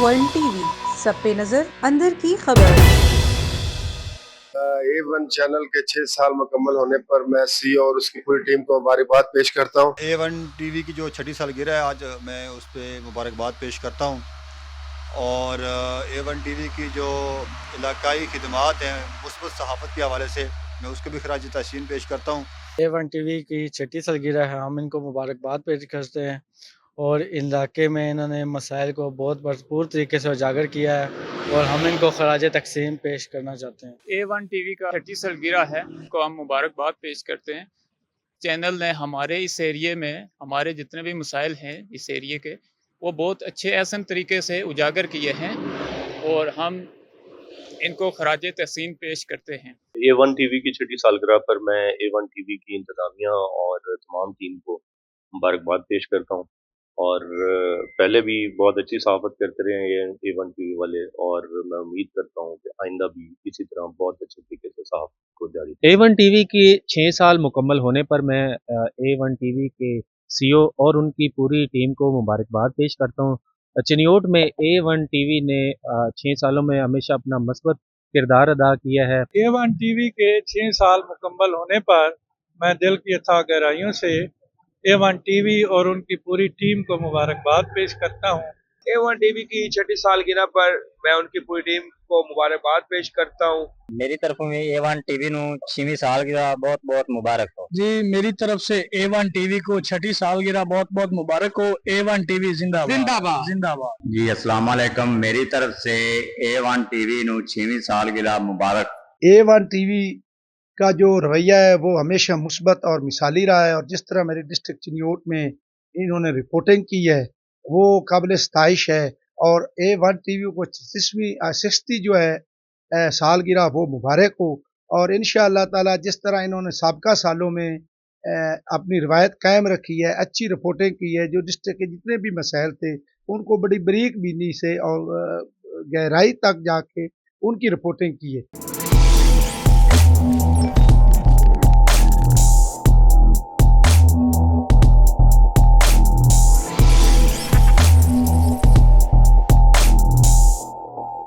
A1 TV, सब पे नजर, अंदर की खबर। A1 चैनल के 6 साल मुकम्मल होने पर मैं CEO और उसकी पूरी टीम को मुबारकबाद पेश करता हूँ। A1 टीवी की जो 6ठी सालगिरह है, आज मैं उस पर मुबारकबाद पेश करता हूँ। और A1 टीवी की जो इलाकाई खिदमात हैं मुस्बत सहाफ़त के हवाले से, मैं उसको भी खराज तहसीन पेश करता हूँ। A1 टीवी की 6ठी सालगिरह है, हम इनको मुबारकबाद पेश करते हैं और इलाके में इन्होंने मसाइल को बहुत भरपूर तरीके से उजागर किया है और हम इनको खराज तकसीम पेश करना चाहते हैं। A1 टीवी का 6ठी सालगिरह है, को हम मुबारकबाद पेश करते हैं। चैनल ने हमारे इस एरिए में हमारे जितने भी मसाइल हैं इस एरिए के, वो बहुत अच्छे एहसन तरीके से उजागर किए हैं और हम इनको खराज तहसीन पेश करते हैं। A1 टीवी की 6ठी सालगिरह पर मैं A1 टीवी की इंतज़ामिया और तमाम टीम को मुबारकबाद पेश करता हूँ। और पहले भी बहुत अच्छी सहाफ़त करते रहे हैं ये A1 टीवी वाले, और मैं उम्मीद करता हूँ कि आइंदा भी इसी तरह बहुत अच्छे तरीके से सहाफ़त को जारी रखें। A1 टीवी के 6 साल मुकम्मल होने पर मैं A1 टीवी के CEO और उनकी पूरी टीम को मुबारकबाद पेश करता हूँ। चिन्योट में A1 टीवी ने 6 सालों में हमेशा अपना मस्बत किरदार अदा किया है। A1 टीवी के 6 साल मुकम्मल होने पर मैं दिल की अथाह गहराइयों से A1 टीवी और उनकी पूरी टीम को मुबारकबाद पेश करता हूँ। A1 टीवी की 6ठी सालगिरह पर मैं उनकी पूरी टीम को मुबारकबाद पेश करता हूँ। मेरी तरफ में A1 टीवी नू 6वीं सालगिरह बहुत बहुत मुबारक हो जी, मेरी तरफ से A1 टीवी को 6ठी सालगिरह बहुत बहुत मुबारक हो। A1 टीवी जिंदाबाद जिंदाबाद जिंदाबाद। जी अस्सलाम वालेकुम, मेरी तरफ से A1 टीवी नू 6वीं सालगिरह मुबारक। A1 टीवी का जो रवैया है वो हमेशा मुस्बत और मिसाली रहा है, और जिस तरह मेरे डिस्ट्रिक्ट चिन्योट में इन्होंने रिपोर्टिंग की है वो काबिल सताइश है। और A1 टीवी को 60 जो है सालगिरह वो मुबारक हो। और इंशाअल्लाह ताला जिस तरह इन्होंने साबका सालों में अपनी रवायत कायम रखी है, अच्छी रिपोर्टिंग की है, जो डिस्ट्रिक्ट के जितने भी मसाइल थे उनको बड़ी बारीक बीनी से और गहराई तक जाके उनकी रिपोर्टिंग की है।